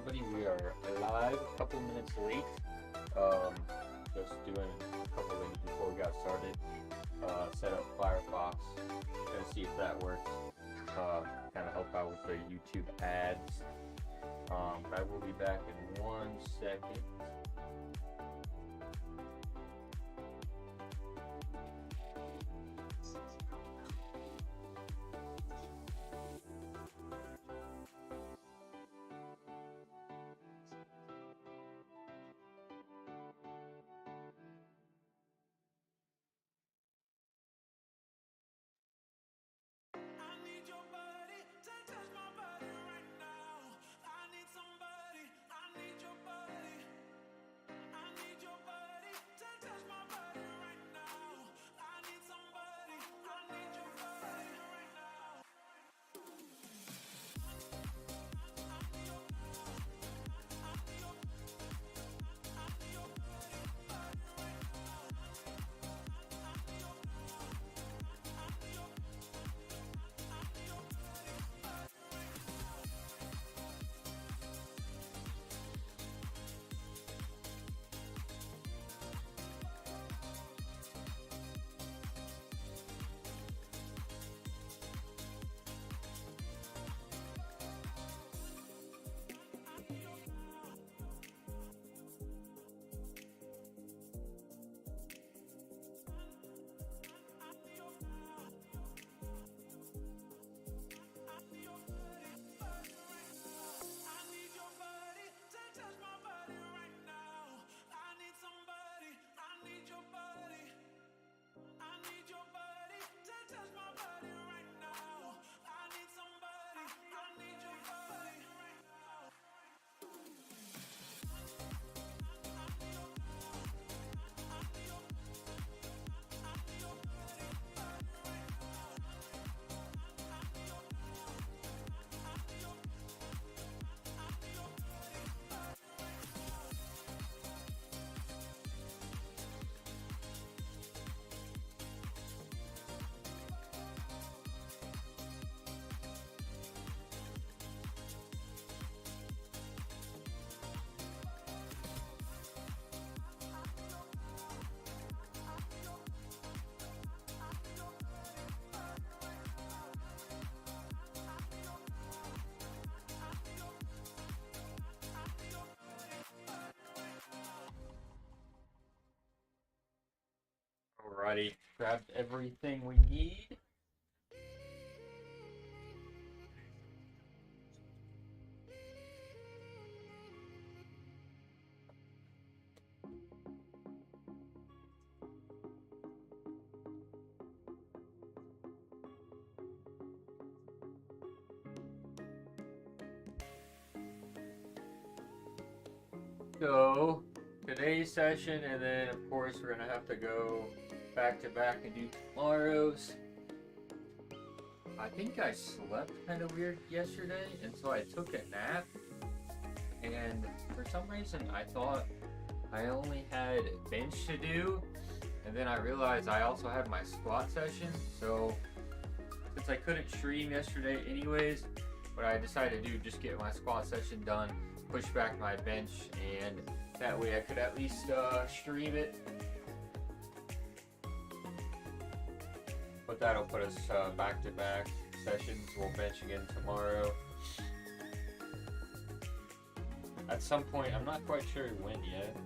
everybody. We are live, a couple minutes late. Um, just doing a couple things before we got started. Set up Firefox, gonna see if that works. Kind of help out with the YouTube ads. I will be back in 1 second. Alrighty, grabbed everything we need. So, today's session, and then of course we're gonna have to go back to back and do tomorrow's. I think I slept kind of weird yesterday, and so I took a nap, and for some reason I thought I only had bench to do, and then I realized I also had my squat session. So since I couldn't stream yesterday anyways, what I decided to do, just get my squat session done, push back my bench, and that way I could at least stream it. But that'll put us back-to-back sessions. We'll bench again tomorrow. At some point, I'm not quite sure when yet.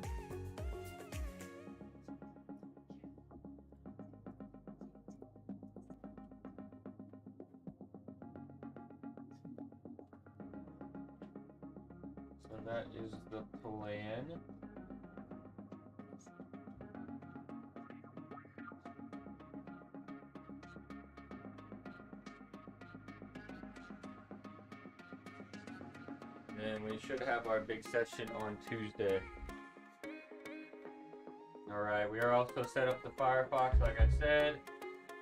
So that is the plan. And we should have our big session on Tuesday. Alright, we are also set up the Firefox, like I said.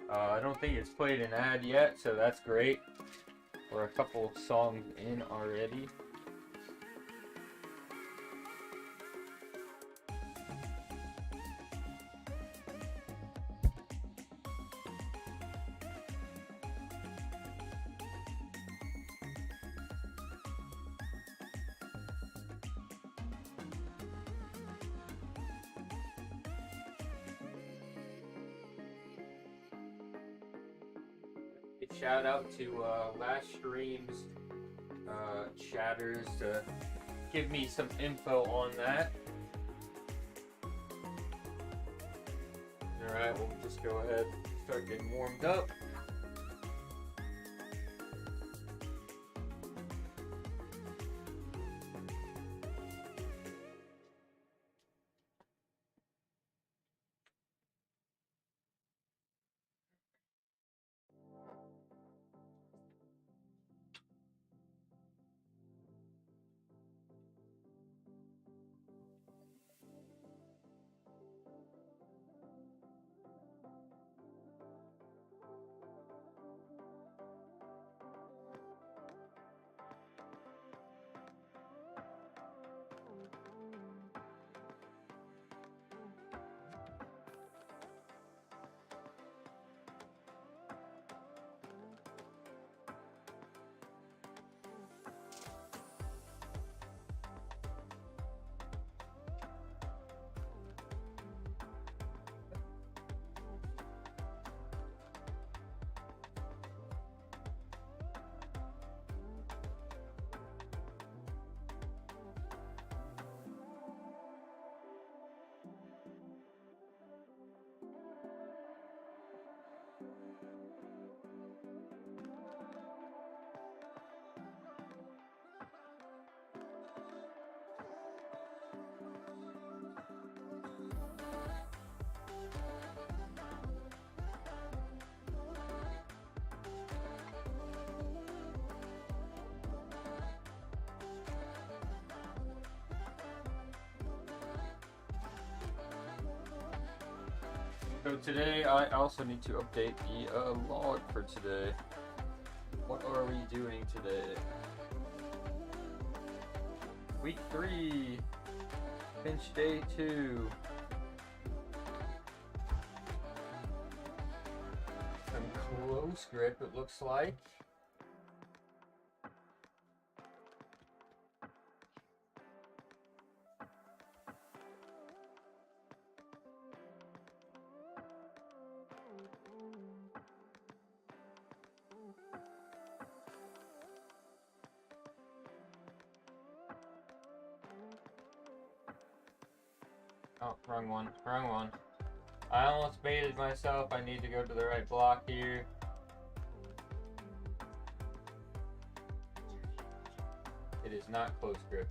I don't think it's played an ad yet, so that's great. We're a couple songs in already. shout out to last stream's chatters to give me some info on that. Alright, we'll just go ahead and start getting warmed up. So today I also need to update the log for today. What are we doing today? Week 3, pinch day 2. Some close grip it looks like. Oh, wrong one, wrong one. I almost baited myself. I need to go to the right block here. It is not close grip.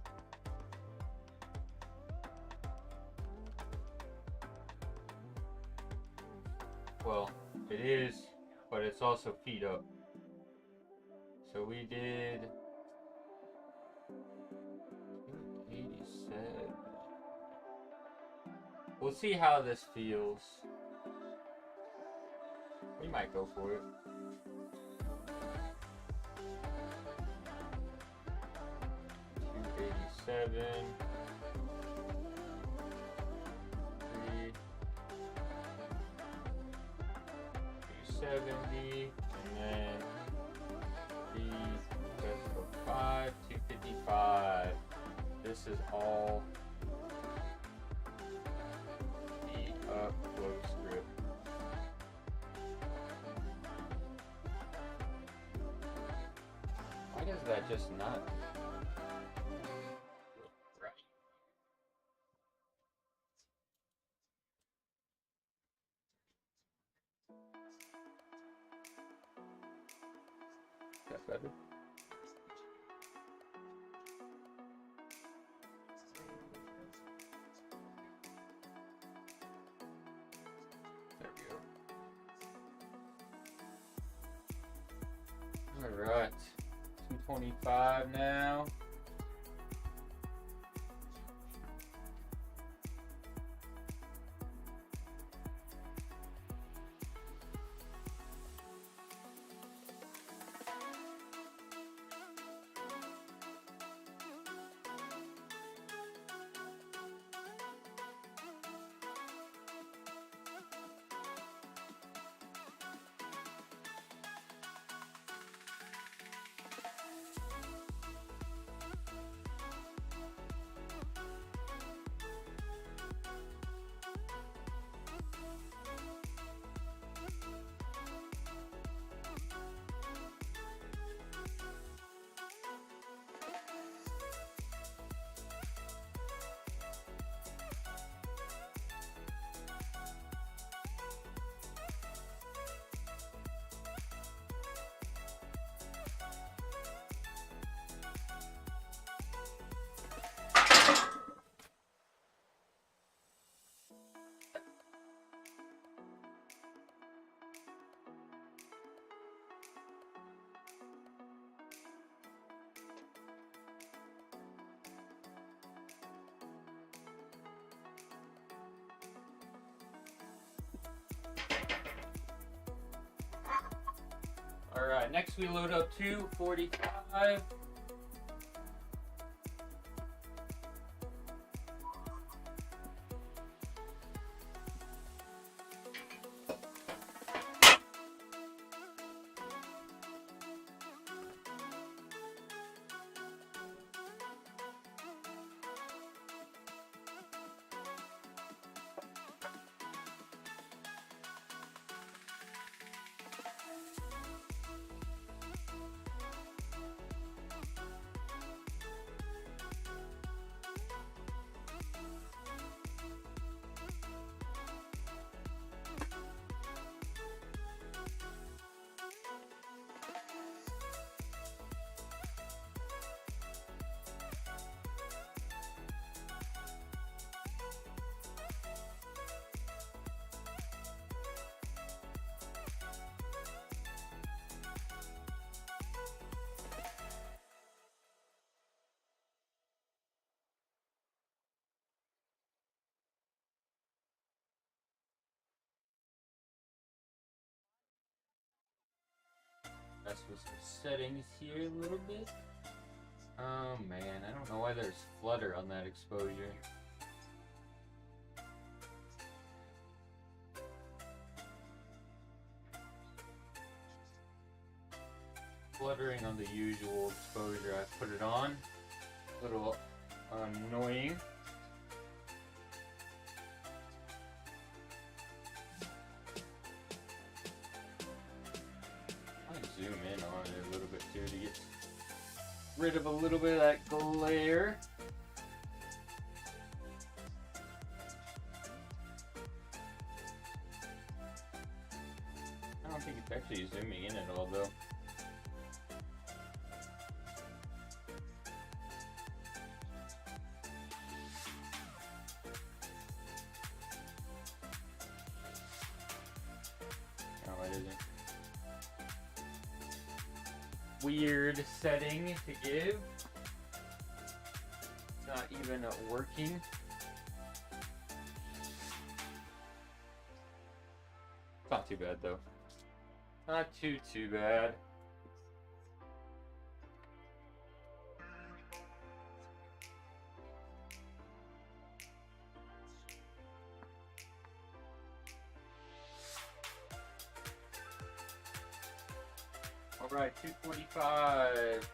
Well, it is, but it's also feet up. So we did 87. We'll see how this feels. We might go for it. $287. 270, and then the best of 5, 255. This is all the up close grip. Why does that just not look right? That's better. There we go. All right, 225 now. Alright, next we load up 245. That's with some settings here a little bit. Oh man, I don't know why there's flutter on that exposure. Fluttering on the usual exposure I put it on. A little annoying. Zoom in on it a little bit too to get rid of a little bit of that glare. I don't think it's actually zooming in at all though. No, it isn't. Weird setting to give. It's not even working. Not too bad though. Not too bad. Alright, 245.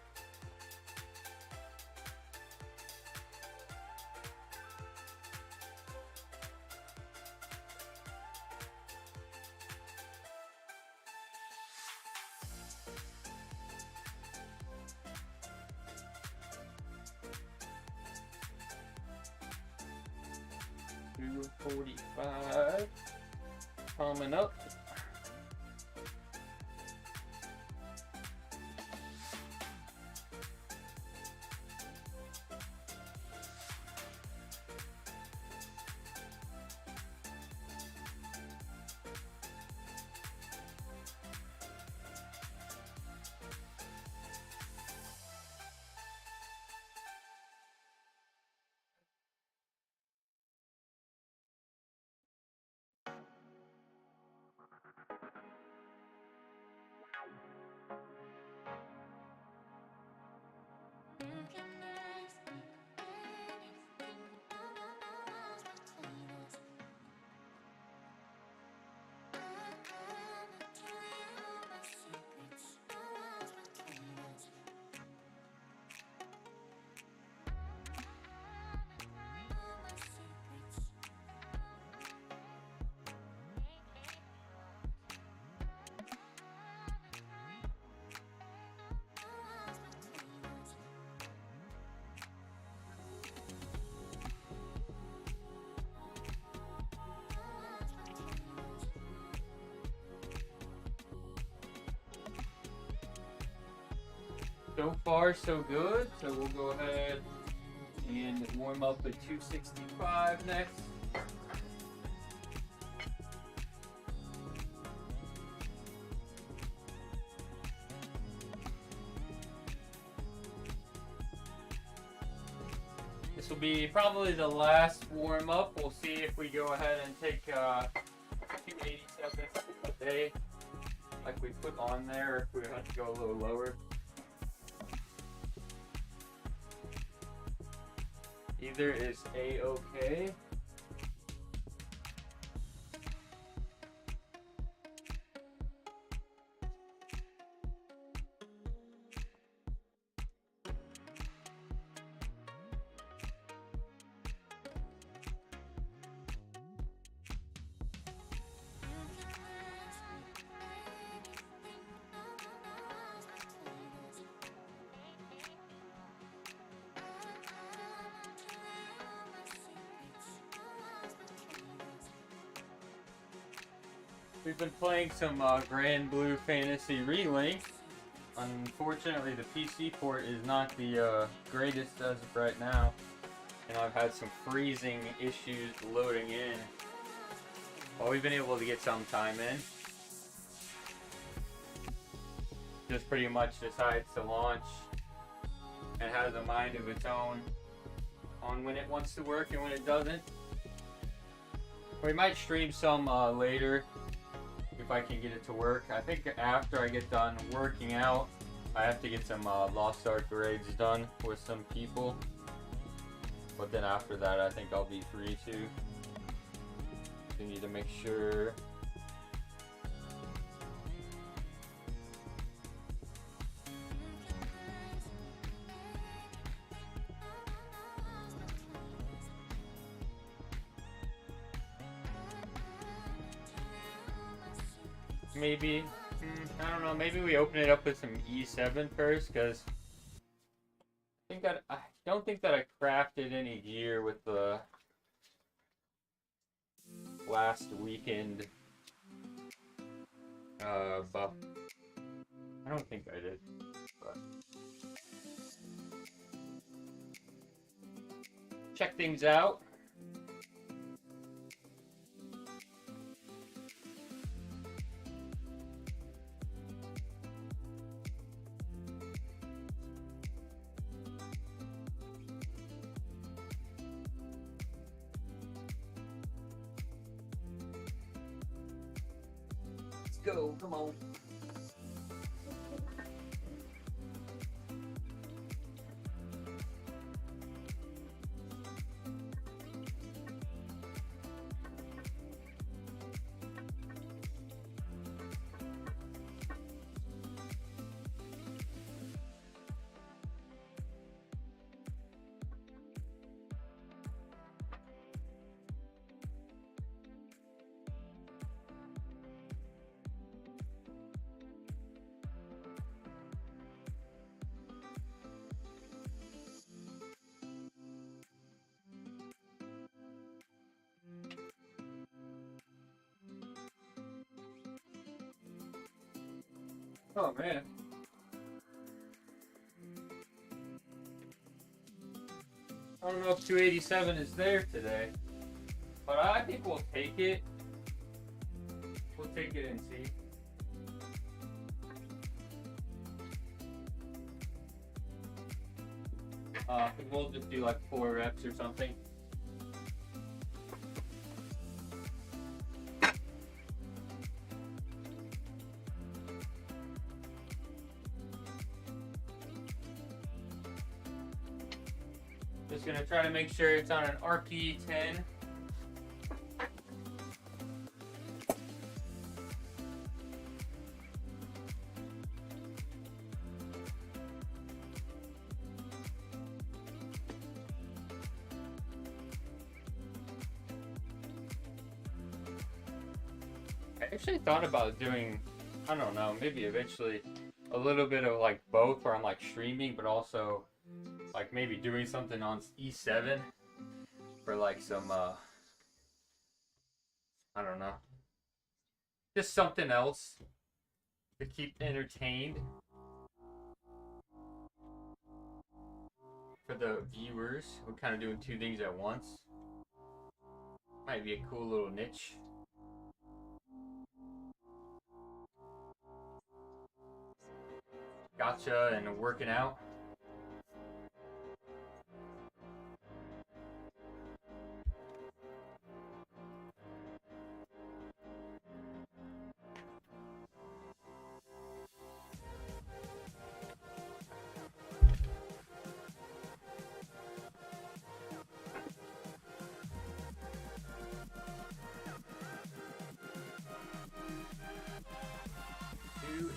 $245 coming up. So far, so good. So we'll go ahead and warm up at 265 next. This will be probably the last warm up. We'll see if we go ahead and take 287 a day like we put on there, or if we have to go a little lower. Either is A-okay. We've been playing some Grand Blue Fantasy Relink. Unfortunately, the PC port is not the greatest as of right now. And I've had some freezing issues loading in. Well, we've been able to get some time in. Just pretty much decides to launch and has a mind of its own on when it wants to work and when it doesn't. We might stream some later if I can get it to work. I think after I get done working out, I have to get some Lost Ark raids done with some people. But then after that, I think I'll be free to. We need to make sure. Maybe, I don't know, maybe we open it up with some E7 first, because I don't think that I crafted any gear with the last weekend buff. I don't think I did, but check things out. Go, come on. Oh man. I don't know if 287 is there today, but I think we'll take it. We'll take it and see. We'll just do like 4 reps or something. Just gonna try to make sure it's on an RP 10. I actually thought about doing, I don't know, maybe eventually a little bit of like both, where I'm like streaming, but also like maybe doing something on E7 for like some, I don't know, just something else to keep entertained for the viewers. We're kind of doing 2 things at once. Might be a cool little niche. Gotcha and working out.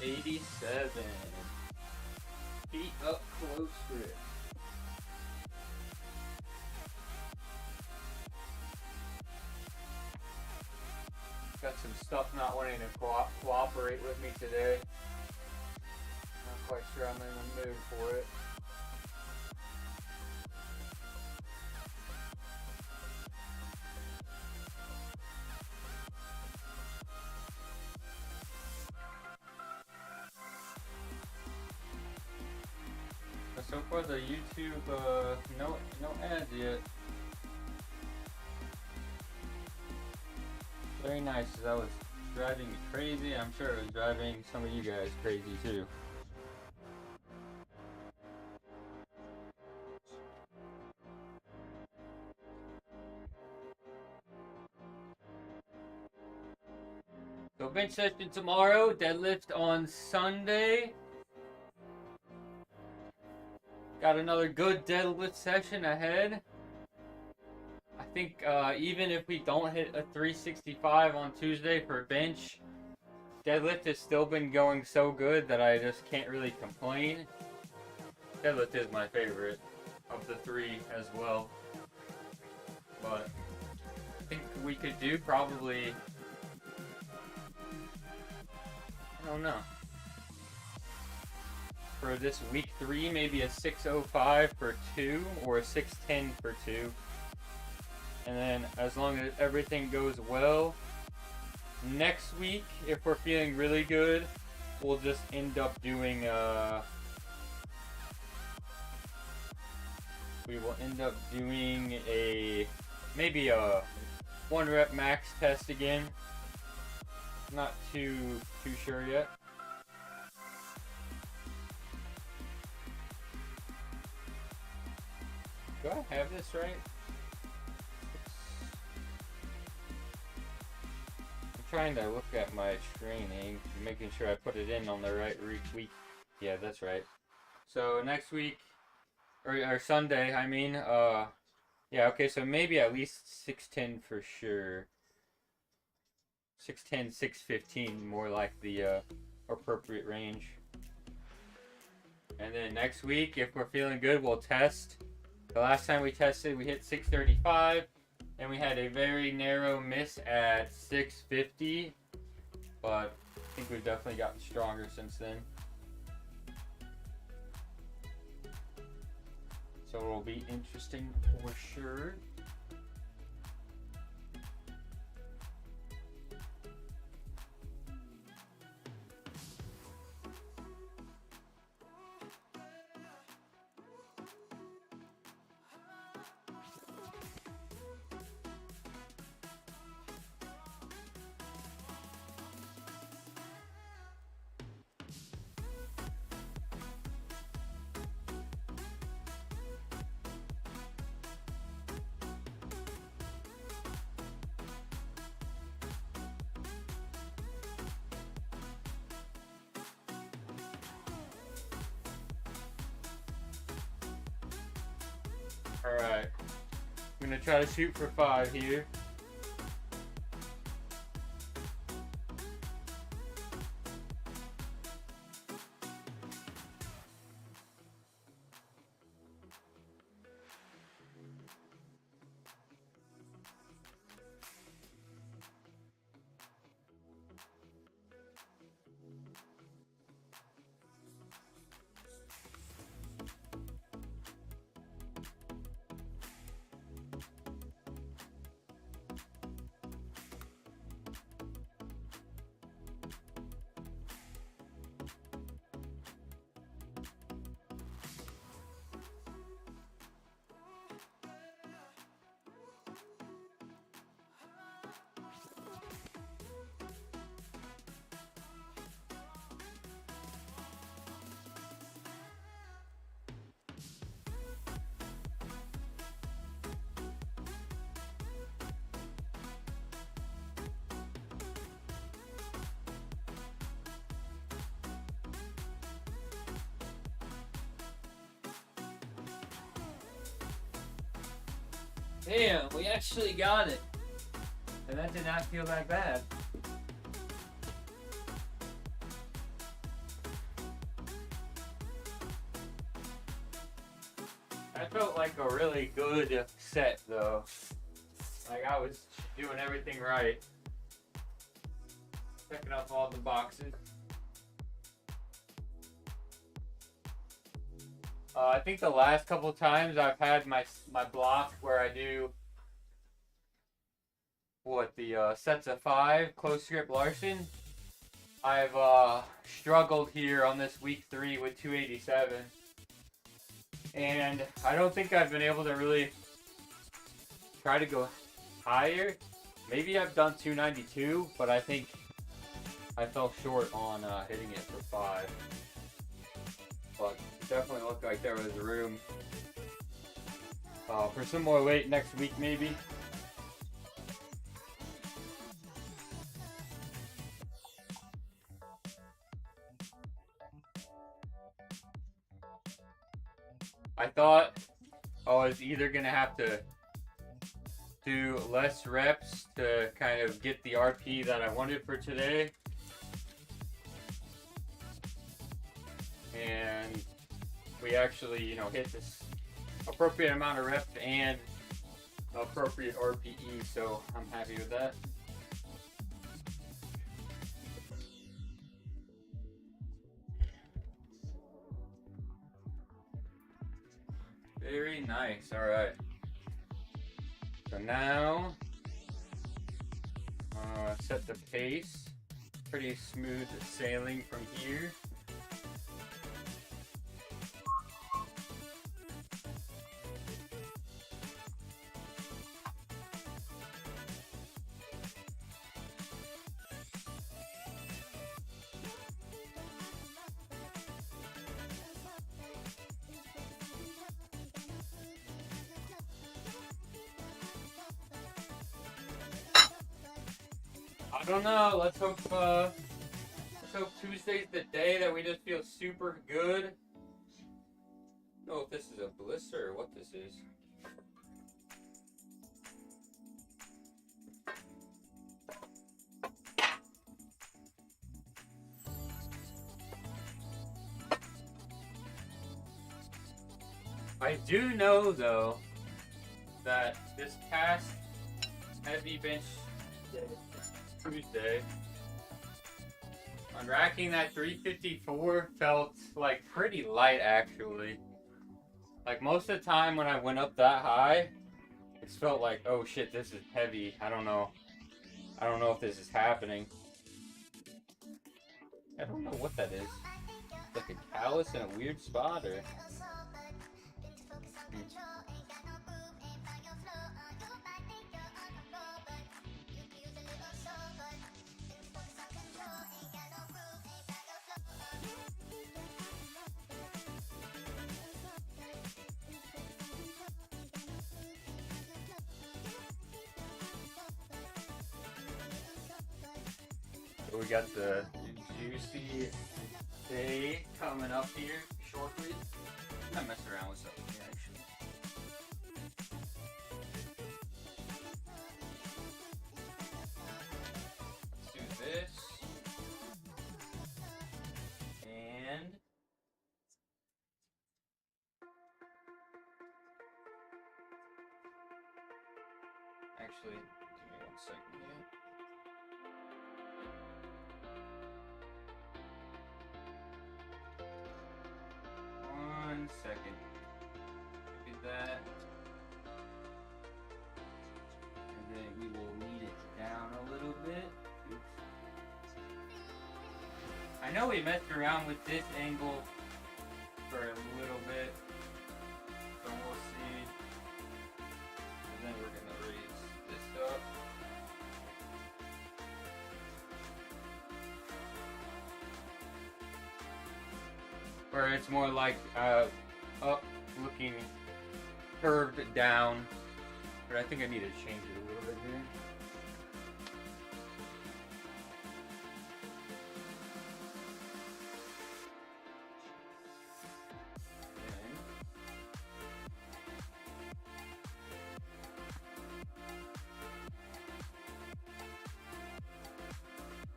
87. Feet up close grip. Got some stuff not wanting to cooperate with me today. Not quite sure I'm in the mood for it. So far the YouTube, no ads yet. Very nice, that was driving me crazy. I'm sure it was driving some of you guys crazy too. So bench session tomorrow, deadlift on Sunday. Got another good deadlift session ahead. I think even if we don't hit a 365 on Tuesday for bench, deadlift has still been going so good that I just can't really complain. Deadlift is my favorite of the three as well. But I think we could do probably, I don't know. For this week 3, maybe a 605 for 2 or a 610 for 2. And then as long as everything goes well, next week, if we're feeling really good, we'll just end up doing we will end up doing maybe a 1 rep max test again. Not too sure yet. Do I have this right? I'm trying to look at my training, making sure I put it in on the right week. Yeah, that's right. So next week, or Sunday, I mean, yeah, okay, so maybe at least 610 for sure. 610, 615, more like the appropriate range. And then next week, if we're feeling good, we'll test. The last time we tested, we hit 635, and we had a very narrow miss at 650, but I think we've definitely gotten stronger since then. So it'll be interesting for sure. Alright, I'm going to try to shoot for 5 here. Damn, we actually got it. And that did not feel that bad. That felt like a really good set though. Like I was doing everything right. Checking off all the boxes. I think the last couple times I've had my block where I do the sets of 5 close grip Larson. I've struggled here on this week 3 with 287, and I don't think I've been able to really try to go higher. Maybe I've done 292, but I think I fell short on hitting it for 5. But it definitely looked like there was room for some more weight next week, maybe. I thought I was either going to have to do less reps to kind of get the RP that I wanted for today. And we actually, hit this appropriate amount of reps and appropriate RPE, so I'm happy with that. Very nice. All right. So now, set the pace. Pretty smooth sailing from here. I don't know. Let's hope Tuesday's the day that we just feel super good. I don't know if this is a blister or what this is. I do know though that this past heavy bench Tuesday, unracking that 354 felt like pretty light actually. Like most of the time when I went up that high, it felt like, oh shit, this is heavy. I don't know if this is happening. I don't know what that is. It's like a callus in a weird spot or... So we got the juicy day coming up here shortly. I messed around with something here actually. Let's do this. And actually, give me 1 second here. Second. Look at that. And then we will knead it down a little bit. Oops. I know we messed around with this angle for a little bit, so we'll see. And then we're gonna raise this up. Where it's more like up looking curved down, but I think I need to change it a little bit here.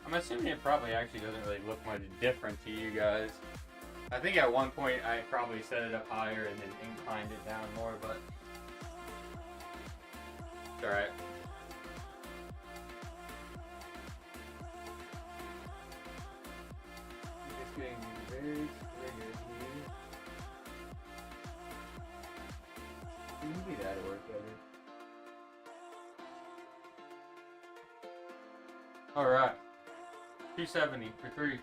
I'm assuming it probably actually doesn't really look much different to you guys. I think at one point I probably set it up higher and then inclined it down more, but it's alright. Just getting very triggered here. Maybe that'll work better. Alright. 270 for 3.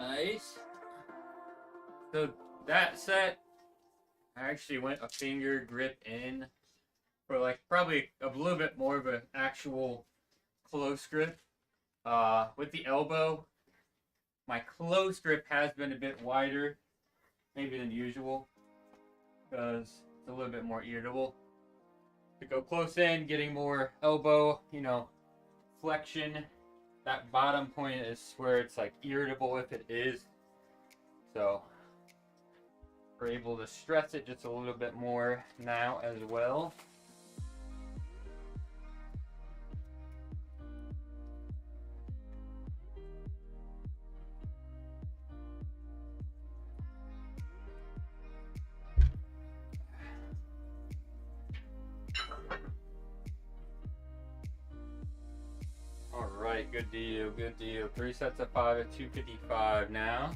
Nice. So that set, I actually went a finger grip in for like probably a little bit more of an actual close grip. With the elbow, my close grip has been a bit wider, maybe than usual, because it's a little bit more irritable. To go close in, getting more elbow, flexion. That bottom point is where it's like irritable if it is. So we're able to stress it just a little bit more now as well. Alright, good deal, good deal. 3 sets of 5 at 255 now.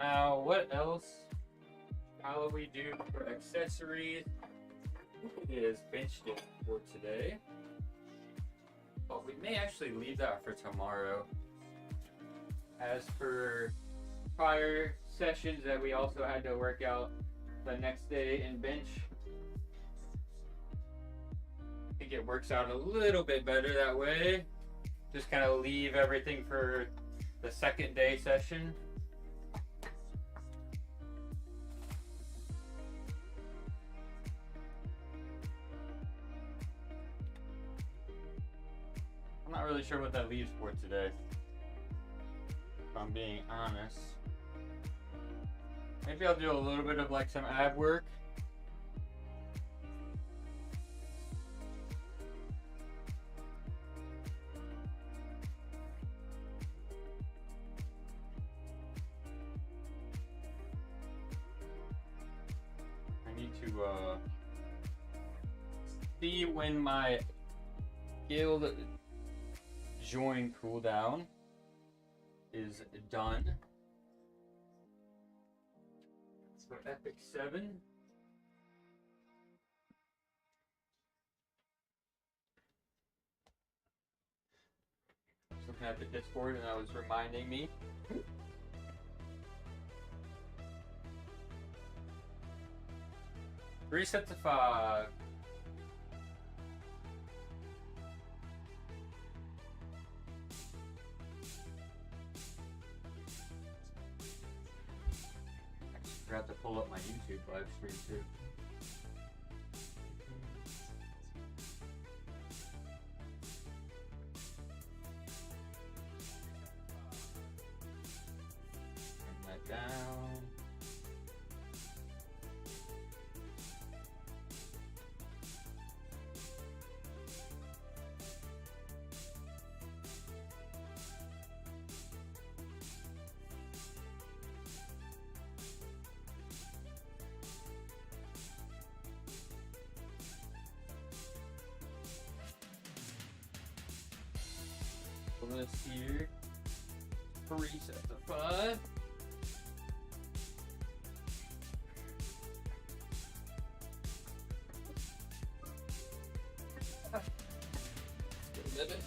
Now, what else shall we do for accessories? It is bench day for today. But we may actually leave that for tomorrow. As for prior sessions that we also had to work out the next day in bench, I think it works out a little bit better that way. Just kind of leave everything for the second day session. I'm not really sure what that leaves for today, if I'm being honest. Maybe I'll do a little bit of like some ab work. I need to see when my guild join cooldown is done. So Epic 7. Looking at the Discord and that was reminding me. Three sets of 5. I just forgot to pull up my YouTube live stream too. Turn that down. This here, 3 sets of 5. Get a bit.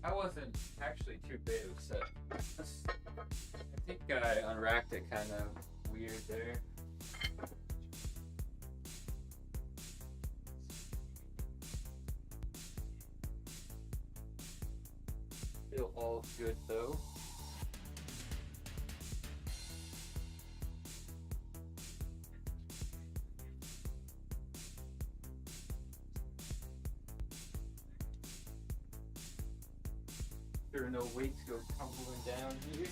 That wasn't actually too big of a set. I think I unracked it kind of weird there. Still all good though. There are no weights go tumbling down here.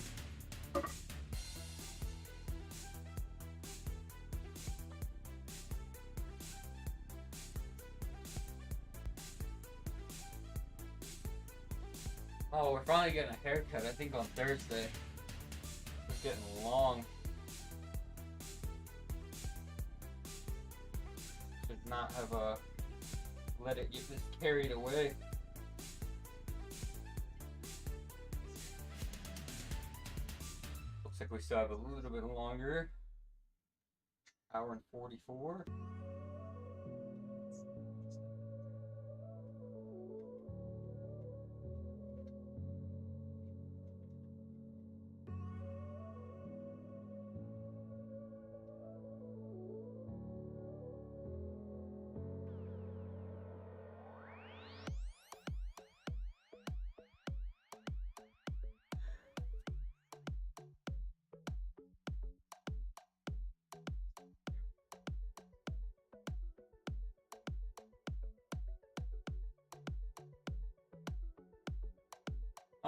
Oh, we're finally getting a haircut, I think on Thursday. It's getting long. Should not have let it get this carried away. Looks like we still have a little bit longer. Hour and 44.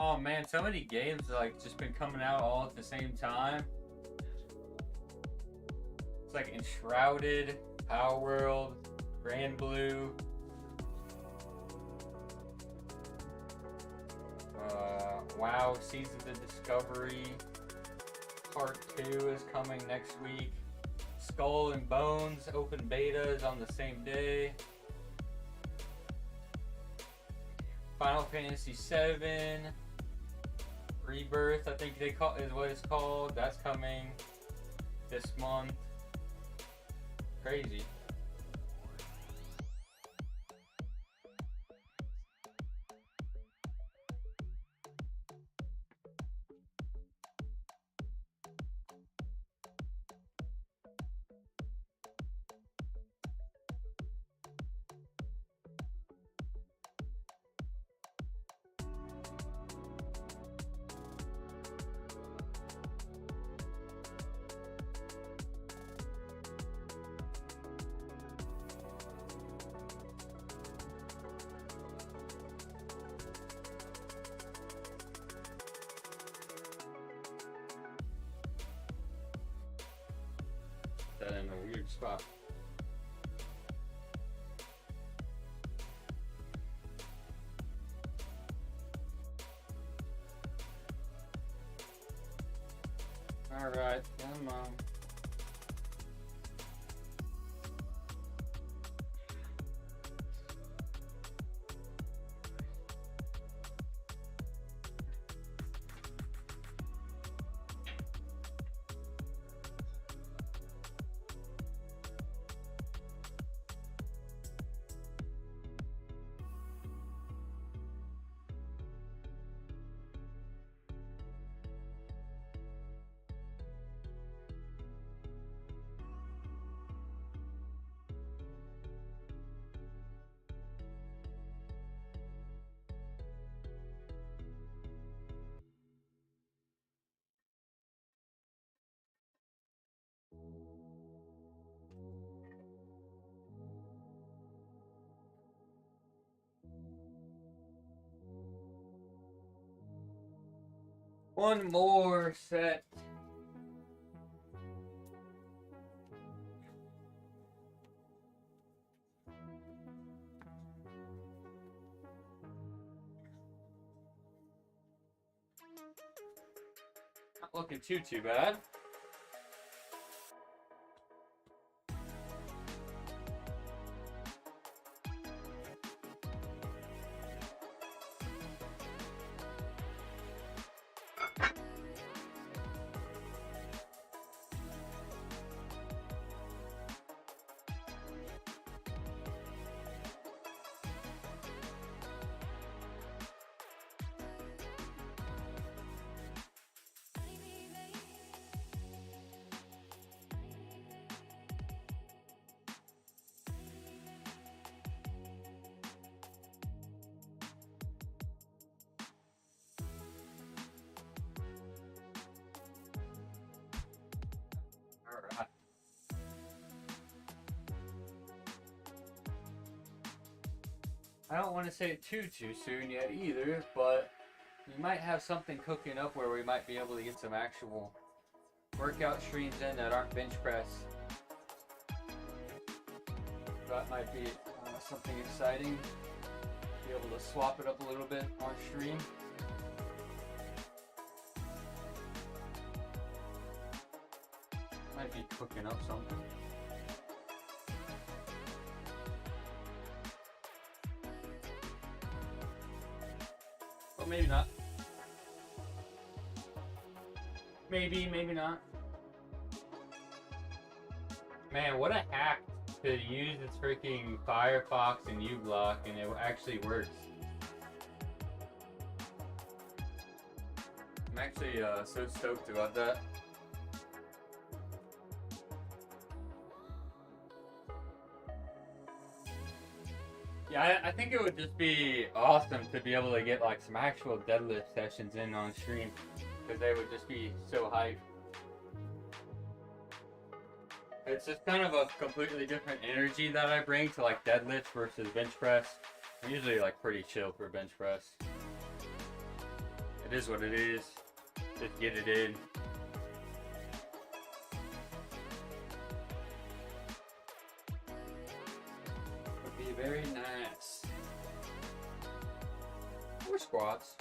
Oh man, so many games like just been coming out all at the same time. It's like Enshrouded, Power World, Grand Blue. WoW Seasons of Discovery Part 2 is coming next week. Skull and Bones open beta is on the same day. Final Fantasy VII Rebirth, I think they call is what it's called. That's coming this month. Crazy. That in a weird spot. Alright, come on. One more set. Not looking too bad. Alright. I don't want to say it too soon yet either, but we might have something cooking up where we might be able to get some actual workout streams in that aren't bench press. That might be something exciting. Be able to swap it up a little bit on stream. Might be cooking up something. But maybe not. Maybe not. Man, what a hack to use its freaking Firefox and uBlock and it actually works. I'm actually so stoked about that. Yeah, I think it would just be awesome to be able to get like some actual deadlift sessions in on stream, because they would just be so hyped. It's just kind of a completely different energy that I bring to like deadlifts versus bench press. I'm usually like pretty chill for bench press. It is what it is. Just get it in. Would be very nice. Or squats.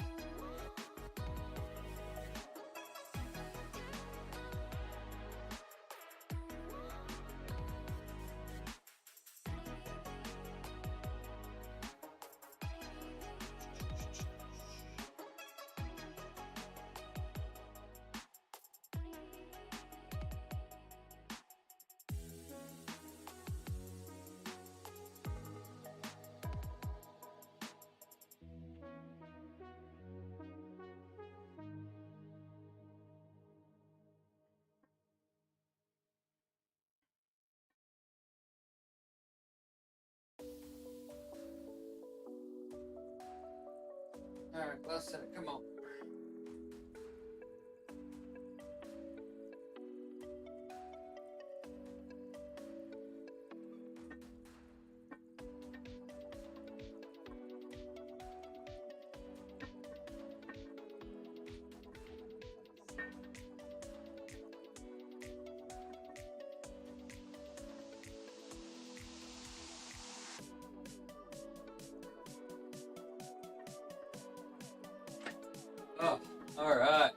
Alright, last set, come on. Oh, alright.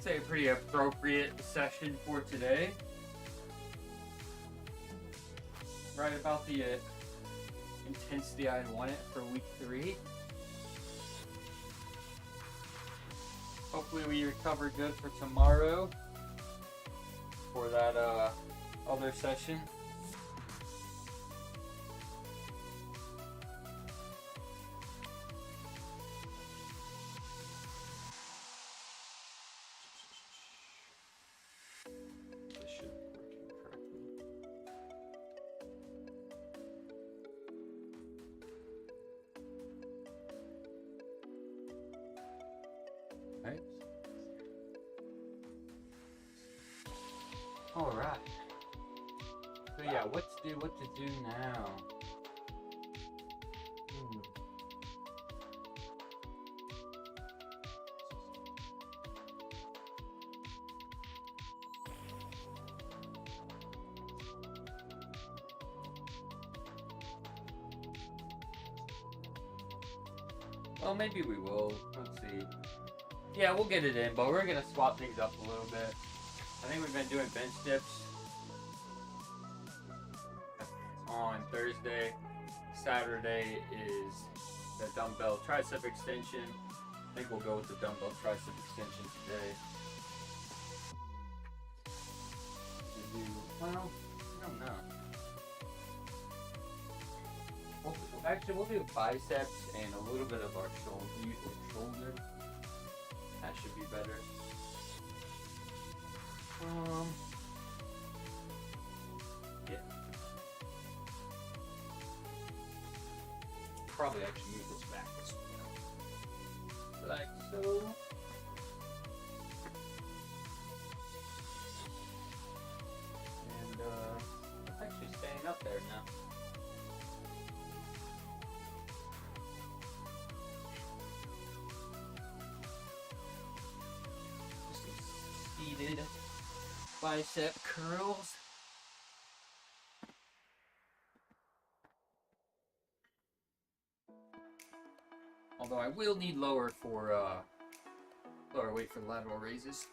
say a pretty appropriate session for today. Right about the intensity I'd want it for week 3. Hopefully we recover good for tomorrow for that other session. This should be working correctly. Right. All right. So yeah, what to do now? Well, maybe we will. Let's see. Yeah, we'll get it in, but we're gonna swap things up a little bit. I think we've been doing bench dips on Thursday. Saturday is the dumbbell tricep extension. I think we'll go with the dumbbell tricep extension today. Well, I don't know. Actually, we'll do biceps and a little bit of our shoulder. That should be better. Yeah. Probably actually move this back, like so. And it's actually staying up there now. Seated bicep curls. Although I will need lower weight for lateral raises.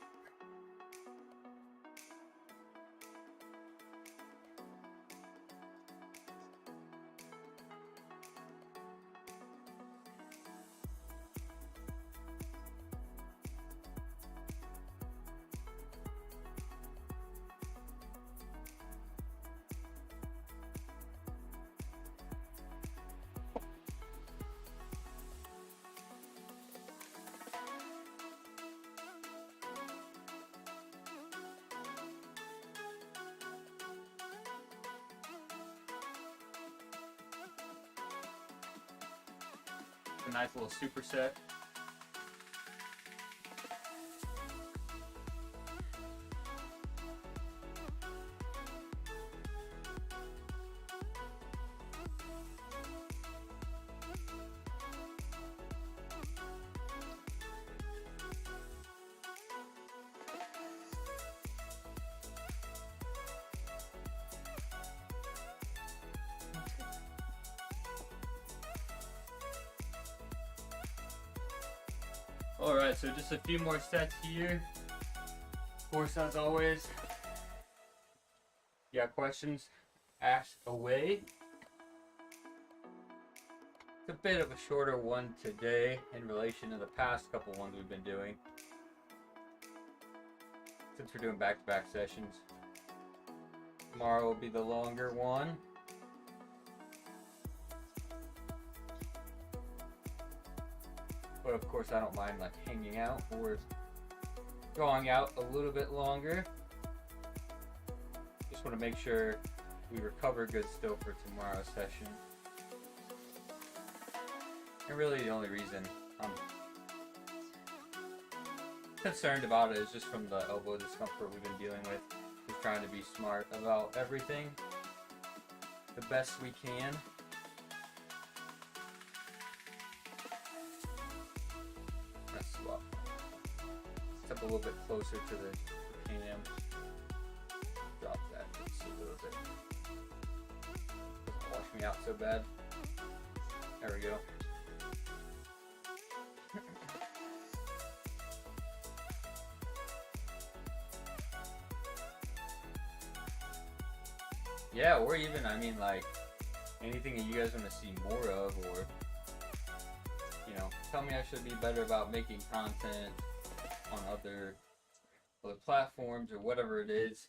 A nice little superset. Alright, so just a few more sets here. Of course, as always, you got questions, ask away. It's a bit of a shorter one today in relation to the past couple ones we've been doing, since we're doing back-to-back sessions. Tomorrow will be the longer one. But of course I don't mind like hanging out or drawing out a little bit longer. Just want to make sure we recover good still for tomorrow's session. And really the only reason I'm concerned about it is just from the elbow discomfort we've been dealing with. Just trying to be smart about everything the best we can. Swap. Step a little bit closer to the cam. Drop that just a little bit. Doesn't wash me out so bad. There we go. Yeah, or even, I mean, like, anything that you guys want to see more of, or, you know, tell me I should be better about making content on other platforms or whatever it is.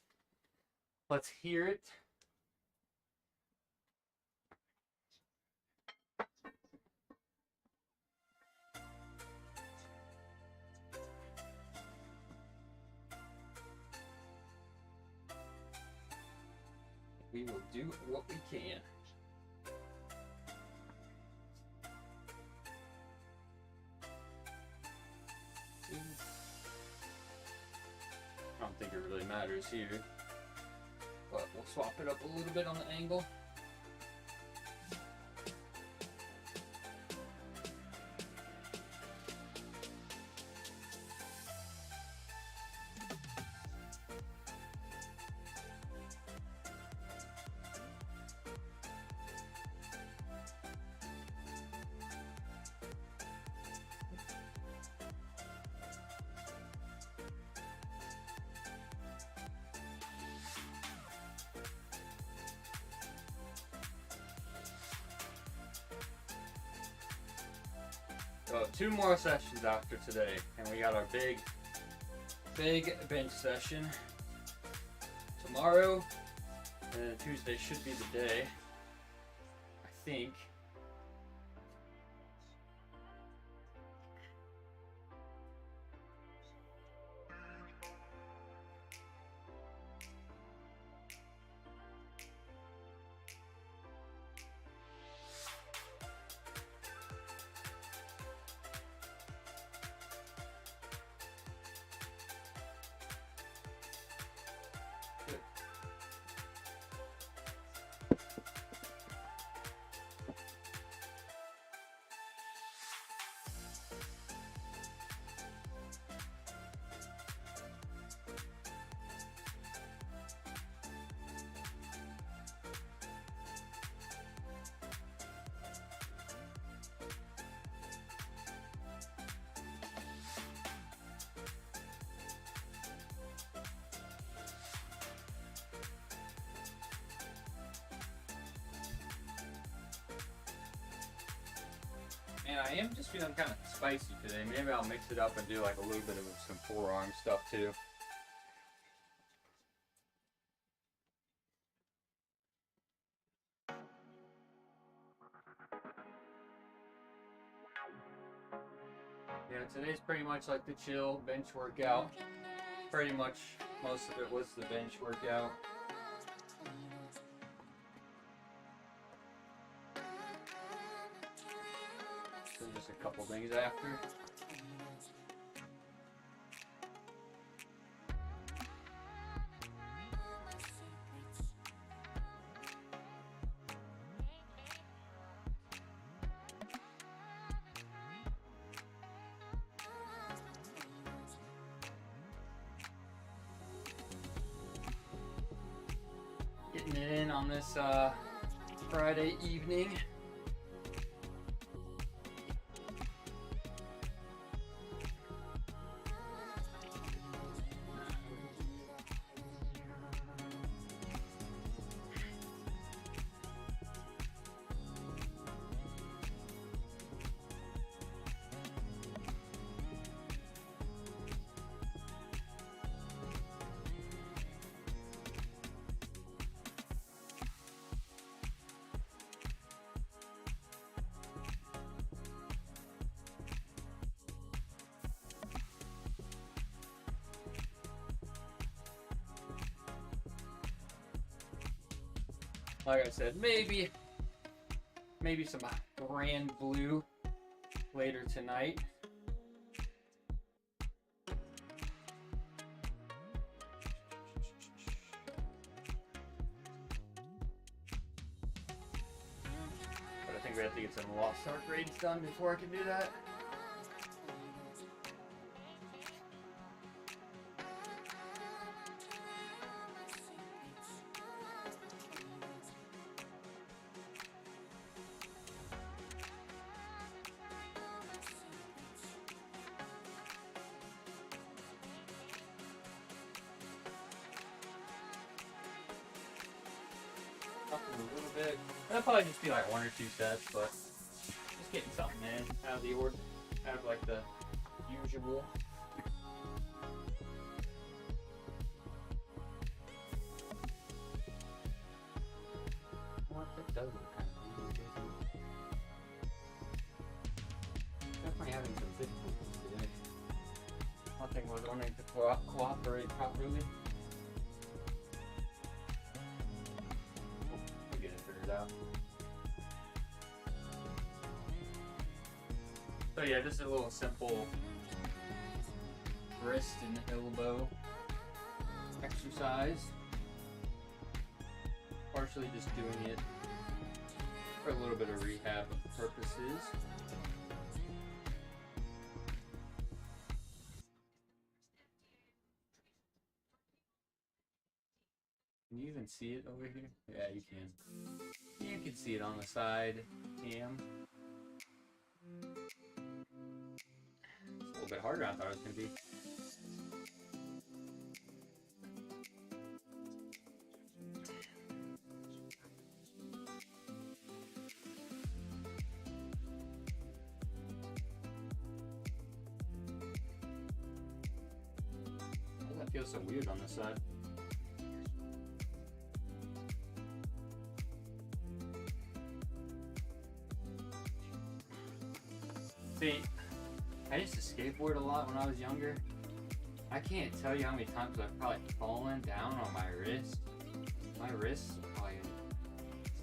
Let's hear it. We will do what we can. I don't think it really matters here, but we'll swap it up a little bit on the angle. So 2 more sessions after today, and we got our big bench session tomorrow, and then Tuesday should be the day, I think. And I am just feeling kind of spicy today. Maybe I'll mix it up and do like a little bit of some forearm stuff too. Yeah, today's pretty much like the chill bench workout. Pretty much most of it was the bench workout. Just a couple things after. Getting it in on this Friday evening. Like I said, maybe some grand blue later tonight. But I think we have to get some lost art grades done before I can do that. a little bit. That'll probably just be like 1 or 2 sets, but just getting something in out of the order, out of like the usual. What that does look kind of weird, doesn't it? Definitely having some difficulties today. Nothing was wanting to cooperate properly. We'll get it figured out. So yeah, just a little simple wrist and elbow exercise. Partially just doing it for a little bit of rehab purposes. Can you even see it over here? Yeah, you can. You can see it on the side cam. It's a little bit harder than I thought it was going to be. Why does that feel so weird on this side? See, I used to skateboard a lot when I was younger. I can't tell you how many times I've probably fallen down on my wrist. My wrist's probably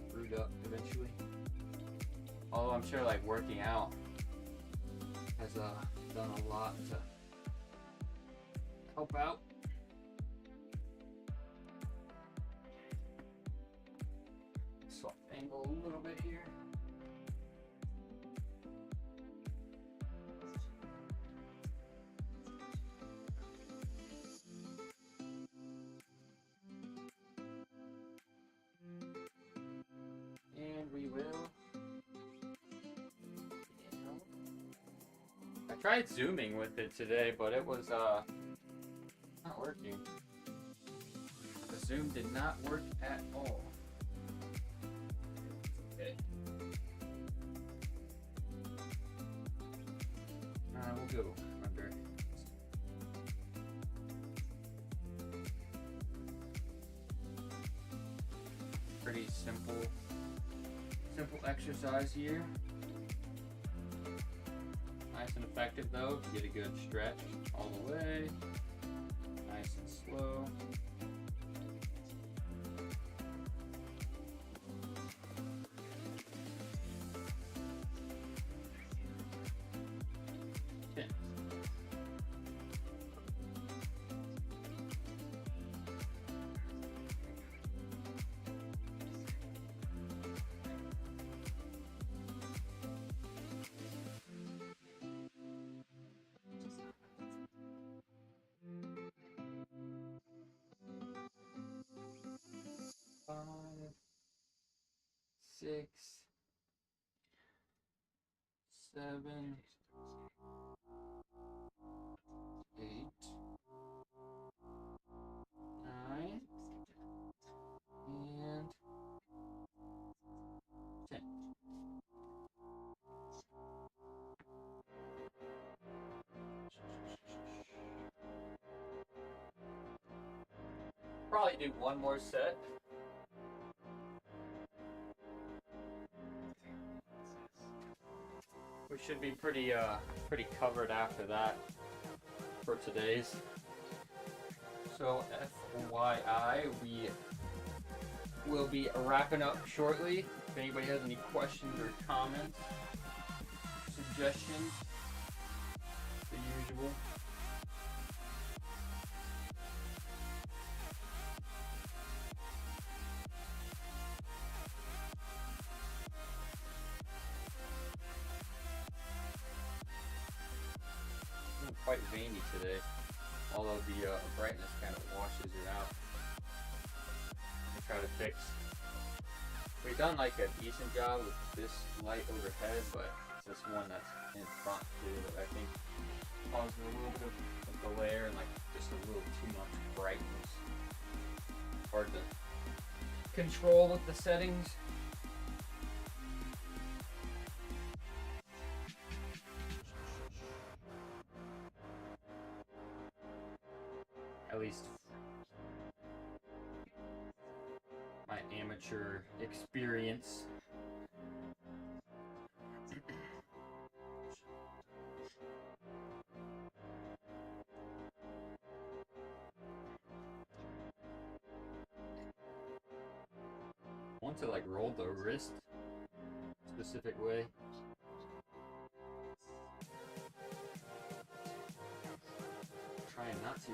screwed up eventually. Although I'm sure like working out has done a lot to help out. Soft angle a little bit here. We will. I tried zooming with it today, but it was not working. The zoom did not work at all. Okay. We'll go under. Pretty simple exercise here. Nice and effective though, if you get a good stretch all the way. Nice and slow. Okay. Five, 6, 7, 8, 9, and 10. Probably do one more set. We should be pretty covered after that for today's. So FYI, we will be wrapping up shortly. If anybody has any questions or comments, suggestions, the usual. Quite veiny today, although the brightness kind of washes it out. I try to fix. We've done like a decent job with this light overhead, but it's this one that's in front too that I think causes a little bit of glare and like just a little too much brightness. Hard to control with the settings. At least my amateur experience. Want to like roll the wrist a specific way. Trying not to.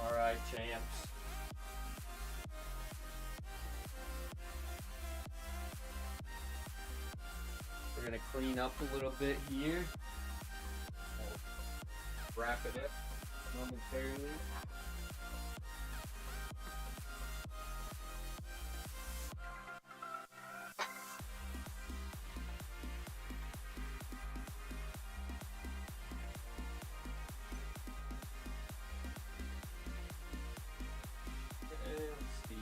Alright, champs. We're gonna clean up a little bit here. We'll wrap it up momentarily. Let's see.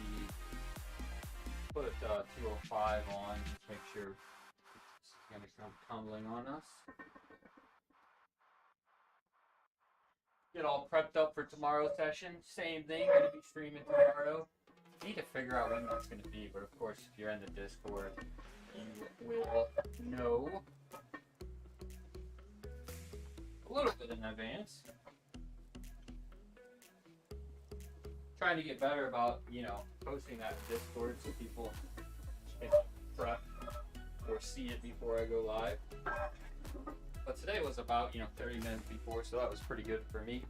Put 205 on, just make sure it's gonna come tumbling on us. Get all prepped up for tomorrow's session. Same thing, gonna be streaming tomorrow. Need to figure out when that's gonna be, but of course, if you're in the Discord, you will know a little bit in advance. Trying to get better about, you know, posting that in Discord so people can prep or see it before I go live. But today was about, 30 minutes before, so that was pretty good for me.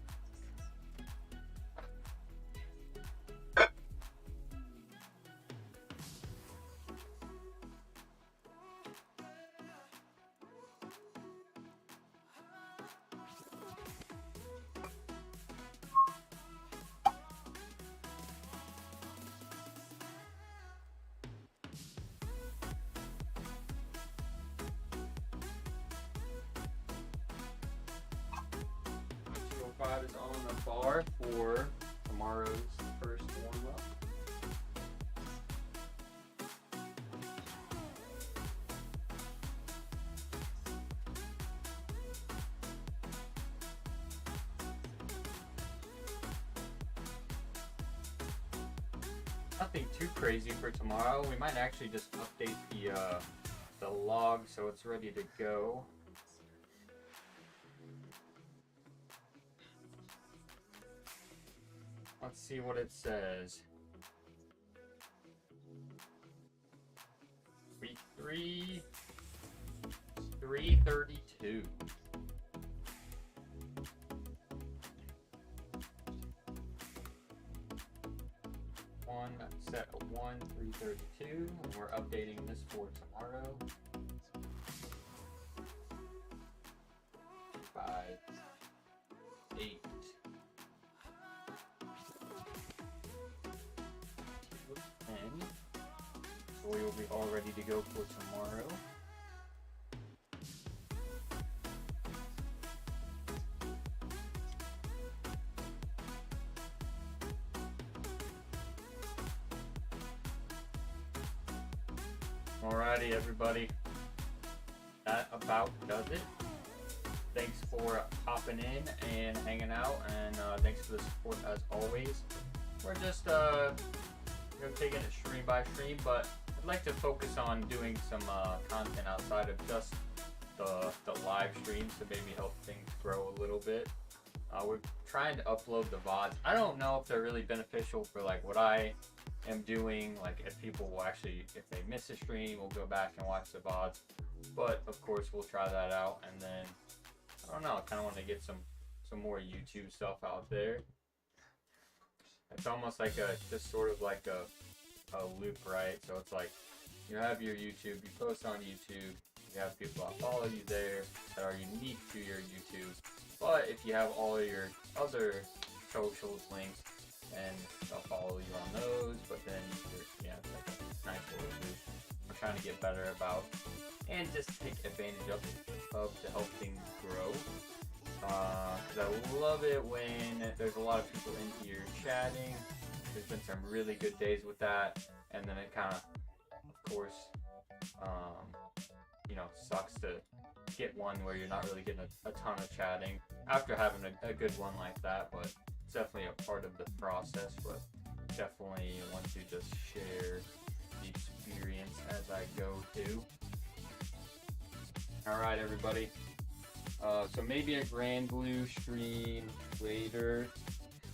Is on the bar for tomorrow's first warm-up. Nothing too crazy for tomorrow. We might actually just update the log so it's ready to go. Let's see what it says. Week 3, 332. One set of 332, and we're updating this for tomorrow. 5, 8. So we will be all ready to go for tomorrow. Alrighty, everybody. That about does it. Thanks for hopping in and hanging out, and thanks for the support as always. We're just taking it stream by stream, but I'd like to focus on doing some content outside of just the live streams to maybe help things grow a little bit. We're trying to upload the VODs. I don't know if they're really beneficial for like what I am doing, like if people will actually, if they miss a stream, we'll go back and watch the VODs. But of course we'll try that out, and then I don't know, I kind of want to get some more YouTube stuff out there. It's almost like just sort of like a loop, right? So it's like you have your YouTube, you post on YouTube, you have people that follow you there that are unique to your YouTube. But if you have all your other socials links, and they'll follow you on those. But then, yeah, it's like a nice little boost. We're trying to get better about and just take advantage of to help things grow. Because I love it when there's a lot of people in here chatting. There's been some really good days with that, and then it kind of course, sucks to get one where you're not really getting a ton of chatting after having a good one like that. But it's definitely a part of the process. But definitely want to just share the experience as I go too. All right, everybody. So maybe a Grand Blue stream later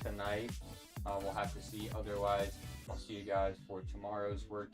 tonight. We'll have to see. Otherwise, I'll see you guys for tomorrow's work